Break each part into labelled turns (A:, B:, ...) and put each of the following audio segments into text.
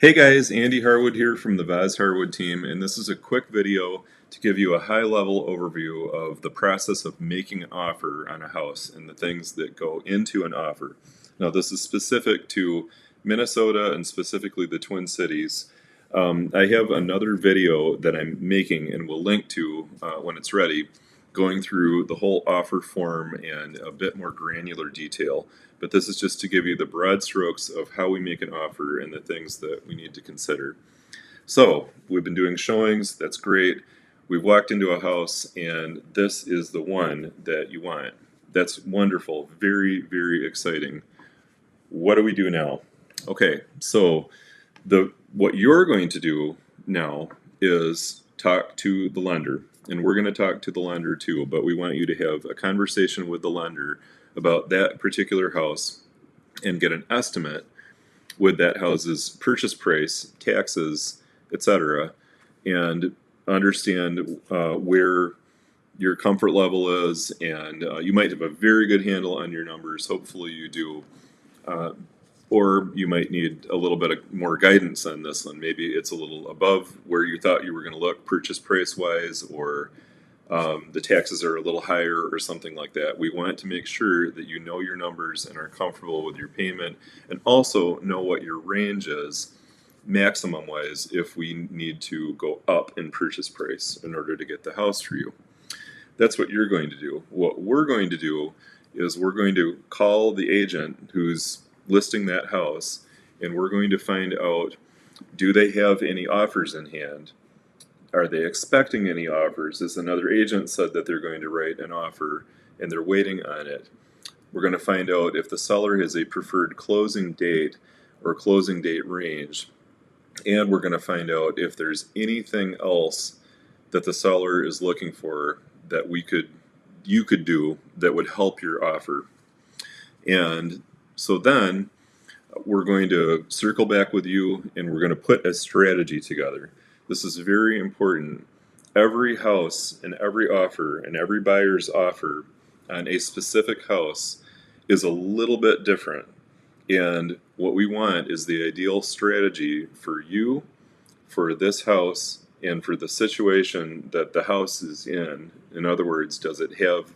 A: Hey guys, Andy Harwood here from the Vaz+Harwood team, and this is a quick video to give you a high-level overview of the process of making an offer on a house and the things that go into an offer. Now, this is specific to Minnesota and specifically the Twin Cities. I have another video that I'm making and will link to when it's ready, going through the whole offer form and a bit more granular detail. But this is just to give you the broad strokes of how we make an offer and the things that we need to consider. So we've been doing showings, that's great. We've walked into a house and this is the one that you want. That's wonderful, very, very exciting. What do we do now? Okay, so what you're going to do now is talk to the lender, and we're going to talk to the lender too, but we want you to have a conversation with the lender about that particular house and get an estimate with that house's purchase price, taxes, etc., and understand where your comfort level is, and you might have a very good handle on your numbers. Hopefully you do. Or you might need a little bit more guidance on this one. Maybe it's a little above where you thought you were going to look purchase price wise, or the taxes are a little higher or something like that. We want to make sure that you know your numbers and are comfortable with your payment, and also know what your range is maximum wise if we need to go up in purchase price in order to get the house for you. That's what you're going to do. What we're going to do is we're going to call the agent who's listing that house, and we're going to find out, do they have any offers in hand? Are they expecting any offers? As another agent said that they're going to write an offer and they're waiting on it. We're going to find out if the seller has a preferred closing date or closing date range, and we're going to find out if there's anything else that the seller is looking for that you could do that would help your offer. And so then we're going to circle back with you and we're going to put a strategy together. This is very important. Every house and every offer and every buyer's offer on a specific house is a little bit different. And what we want is the ideal strategy for you, for this house, and for the situation that the house is in. In other words, does it have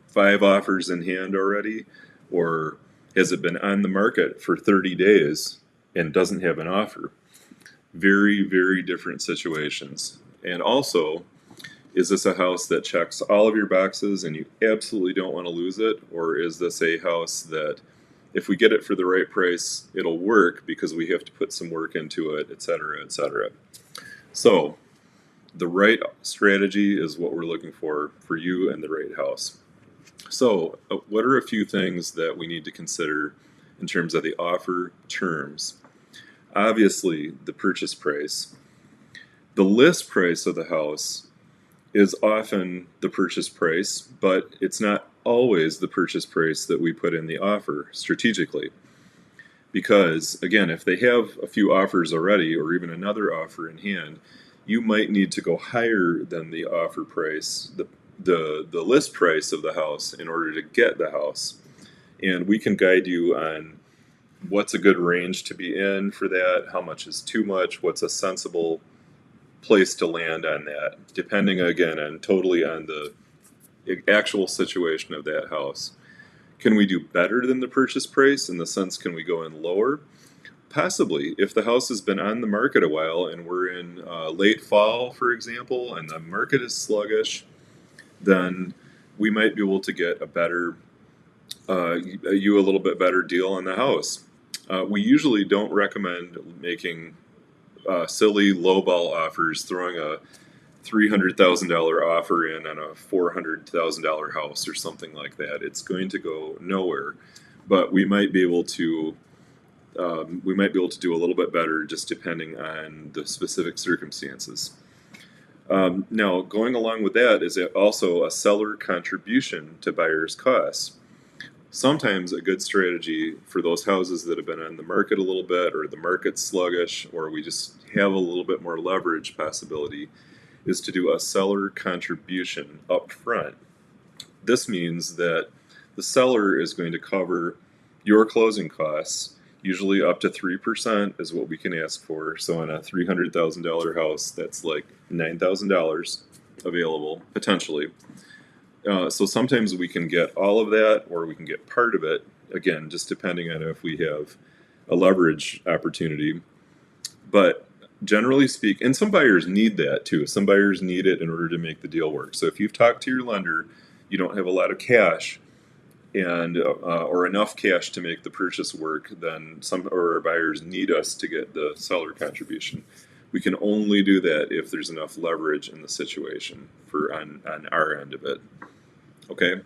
A: 5 offers in hand already? Or has it been on the market for 30 days and doesn't have an offer? Very, very different situations. And also, is this a house that checks all of your boxes and you absolutely don't want to lose it? Or is this a house that if we get it for the right price, it'll work because we have to put some work into it, etc., etc. So the right strategy is what we're looking for you and the right house. So what are a few things that we need to consider in terms of the offer terms? Obviously, the purchase price. The list price of the house is often the purchase price, but it's not always the purchase price that we put in the offer strategically. Because, again, if they have a few offers already or even another offer in hand, you might need to go higher than the offer price, the list price of the house in order to get the house. And we can guide you on what's a good range to be in for that, how much is too much, what's a sensible place to land on that, depending again on totally on the actual situation of that house. Can we do better than the purchase price? In the sense, can we go in lower? Possibly. If the house has been on the market a while and we're in late fall, for example, and the market is sluggish, then we might be able to get a little bit better deal on the house. We usually don't recommend making silly lowball offers, throwing a $300,000 offer in on a $400,000 house or something like that. It's going to go nowhere, but we might be able to do a little bit better just depending on the specific circumstances. Now, going along with that is also a seller contribution to buyer's costs. Sometimes a good strategy for those houses that have been on the market a little bit, or the market's sluggish, or we just have a little bit more leverage possibility, is to do a seller contribution up front. This means that the seller is going to cover your closing costs. Usually up to 3% is what we can ask for. So on a $300,000 house, that's like $9,000 available potentially. So sometimes we can get all of that or we can get part of it, again, just depending on if we have a leverage opportunity. But generally speaking, and some buyers need that too. Some buyers need it in order to make the deal work. So if you've talked to your lender, you don't have a lot of cash and or enough cash to make the purchase work, then some of our buyers need us to get the seller contribution. We can only do that if there's enough leverage in the situation for on our end of it. Okay.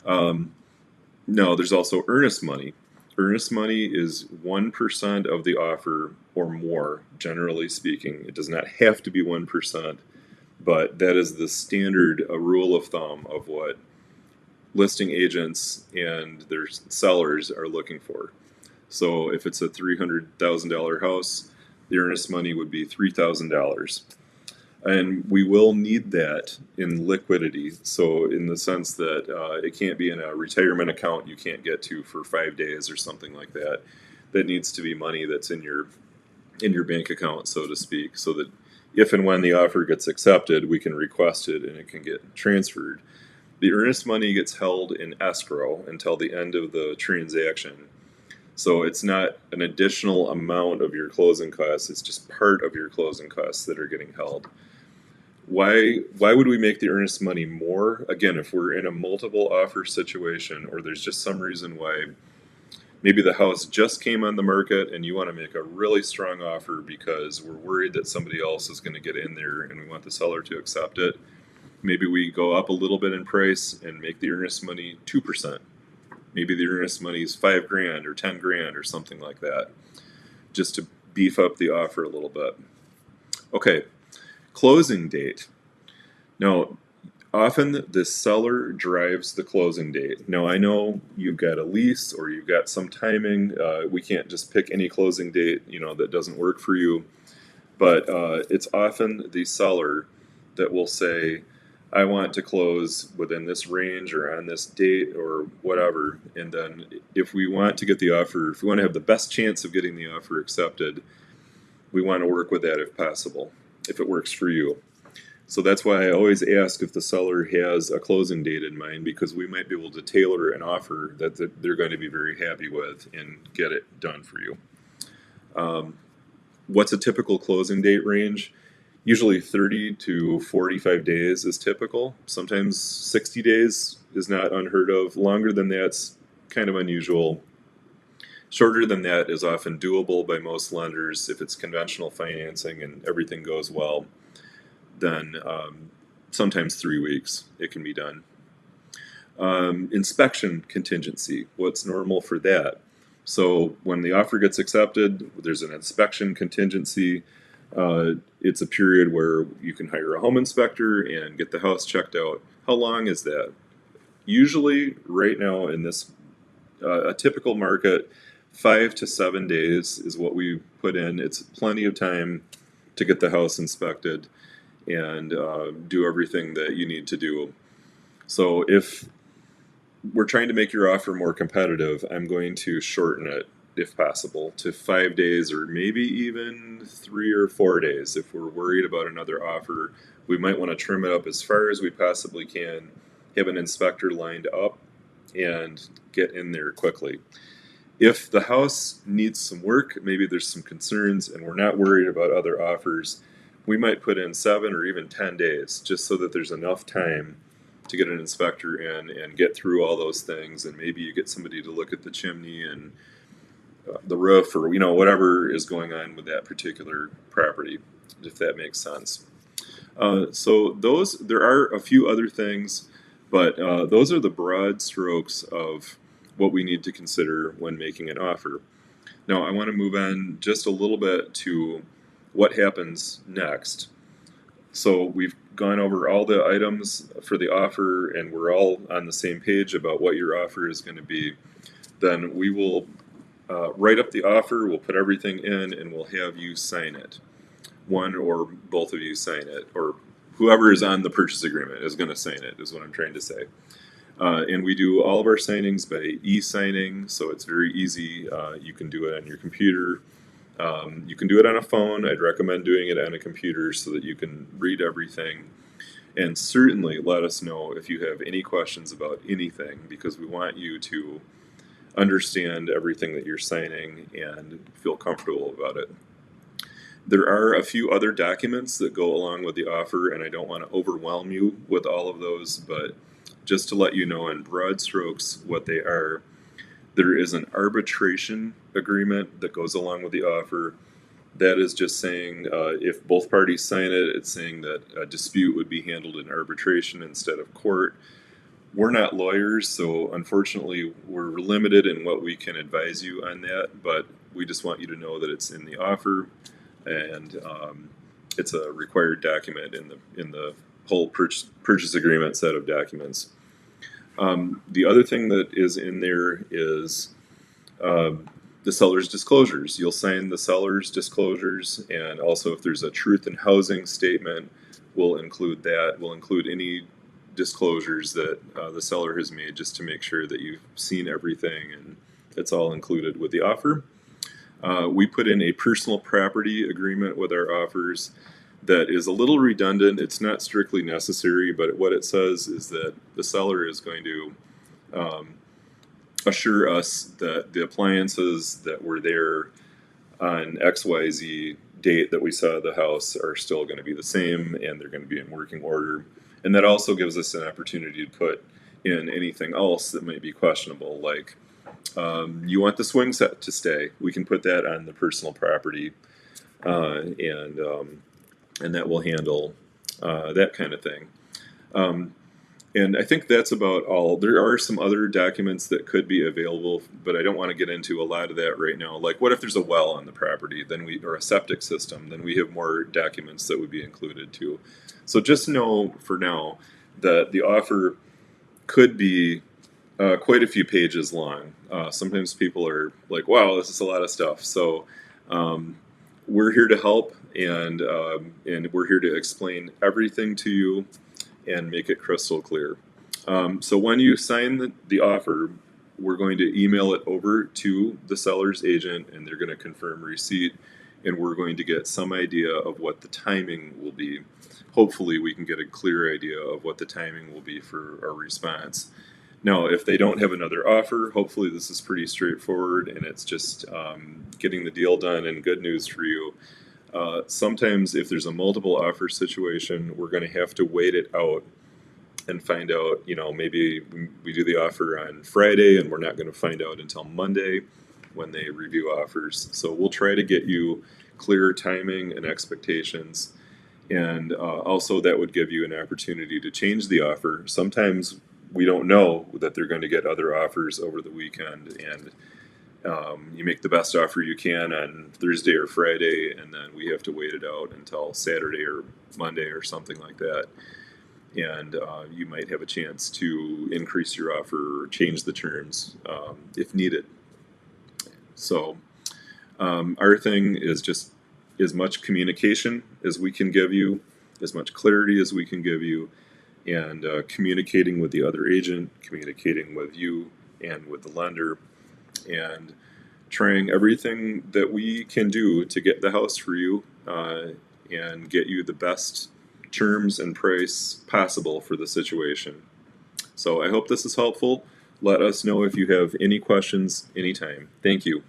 A: No, there's also earnest money. Earnest money is 1% of the offer or more, generally speaking. It does not have to be 1%, but that is the standard rule of thumb of what listing agents and their sellers are looking for. So if it's a $300,000 house, the earnest money would be $3,000. And we will need that in liquidity. So in the sense that it can't be in a retirement account you can't get to for 5 days or something like that. That needs to be money that's in your bank account, so to speak, so that if and when the offer gets accepted, we can request it and it can get transferred. The earnest money gets held in escrow until the end of the transaction. So it's not an additional amount of your closing costs, it's just part of your closing costs that are getting held. Why would we make the earnest money more? Again, if we're in a multiple offer situation or there's just some reason why maybe the house just came on the market and you want to make a really strong offer because we're worried that somebody else is going to get in there and we want the seller to accept it. Maybe we go up a little bit in price and make the earnest money 2%. Maybe the earnest money is $5,000 or $10,000 or something like that, just to beef up the offer a little bit. Okay, closing date. Now, often the seller drives the closing date. Now, I know you've got a lease or you've got some timing. We can't just pick any closing date, that doesn't work for you. But it's often the seller that will say, I want to close within this range or on this date or whatever. And then if we want to get the offer, if we want to have the best chance of getting the offer accepted, we want to work with that if possible, if it works for you. So that's why I always ask if the seller has a closing date in mind, because we might be able to tailor an offer that they're going to be very happy with and get it done for you. What's a typical closing date range? Usually 30 to 45 days is typical. Sometimes 60 days is not unheard of. Longer than that's kind of unusual. Shorter than that is often doable by most lenders if it's conventional financing and everything goes well. Then sometimes 3 weeks it can be done. Inspection contingency, what's normal for that? So when the offer gets accepted, there's an inspection contingency. It's a period where you can hire a home inspector and get the house checked out. How long is that? Usually, right now in this a typical market, 5 to 7 days is what we put in. It's plenty of time to get the house inspected and do everything that you need to do. So if we're trying to make your offer more competitive, I'm going to shorten it, if possible, to 5 days or maybe even 3 or 4 days. If we're worried about another offer, we might want to trim it up as far as we possibly can, have an inspector lined up, and get in there quickly. If the house needs some work, maybe there's some concerns, and we're not worried about other offers, we might put in 7 or even 10 days, just so that there's enough time to get an inspector in and get through all those things, and maybe you get somebody to look at the chimney and the roof, or whatever is going on with that particular property, if that makes sense. So there are a few other things, but those are the broad strokes of what we need to consider when making an offer. Now I want to move on just a little bit to what happens next. So we've gone over all the items for the offer and we're all on the same page about what your offer is going to be. Then we will write up the offer, we'll put everything in, and we'll have you sign it. One or both of you sign it, or whoever is on the purchase agreement is going to sign it, is what I'm trying to say. And we do all of our signings by e-signing, so it's very easy. You can do it on your computer. You can do it on a phone. I'd recommend doing it on a computer so that you can read everything. And certainly let us know if you have any questions about anything, because we want you to understand everything that you're signing and feel comfortable about it. There are a few other documents that go along with the offer, and I don't want to overwhelm you with all of those, but just to let you know in broad strokes what they are, there is an arbitration agreement that goes along with the offer. That is just saying if both parties sign it, it's saying that a dispute would be handled in arbitration instead of court. We're not lawyers, so unfortunately we're limited in what we can advise you on that, but we just want you to know that it's in the offer, and it's a required document in the whole purchase agreement set of documents. The other thing that is in there is the seller's disclosures. You'll sign the seller's disclosures, and also if there's a truth in housing statement, we'll include that. We'll include any disclosures that the seller has made, just to make sure that you've seen everything and it's all included with the offer. We put in a personal property agreement with our offers that is a little redundant. It's not strictly necessary, but what it says is that the seller is going to assure us that the appliances that were there on XYZ date that we saw the house are still going to be the same, and they're going to be in working order. And that also gives us an opportunity to put in anything else that might be questionable, like you want the swing set to stay. We can put that on the personal property, and that will handle that kind of thing. And I think that's about all. There are some other documents that could be available, but I don't want to get into a lot of that right now. Like, what if there's a well on the property, or a septic system? Then we have more documents that would be included too. So just know for now that the offer could be quite a few pages long. Sometimes people are like, "Wow, this is a lot of stuff." So we're here to help, and we're here to explain everything to you and make it crystal clear. So when you sign the offer, we're going to email it over to the seller's agent, and they're going to confirm receipt, and we're going to get some idea of what the timing will be. Hopefully we can get a clear idea of what the timing will be for our response. Now, if they don't have another offer, hopefully this is pretty straightforward, and it's just getting the deal done, and good news for you. Sometimes if there's a multiple offer situation, we're going to have to wait it out and find out, maybe we do the offer on Friday and we're not going to find out until Monday when they review offers. So we'll try to get you clearer timing and expectations. And also that would give you an opportunity to change the offer. Sometimes we don't know that they're going to get other offers over the weekend, and you make the best offer you can on Thursday or Friday, and then we have to wait it out until Saturday or Monday or something like that. And you might have a chance to increase your offer or change the terms if needed. So our thing is just as much communication as we can give you, as much clarity as we can give you, and communicating with the other agent, communicating with you and with the lender, and trying everything that we can do to get the house for you and get you the best terms and price possible for the situation. So I hope this is helpful. Let us know if you have any questions anytime. Thank you.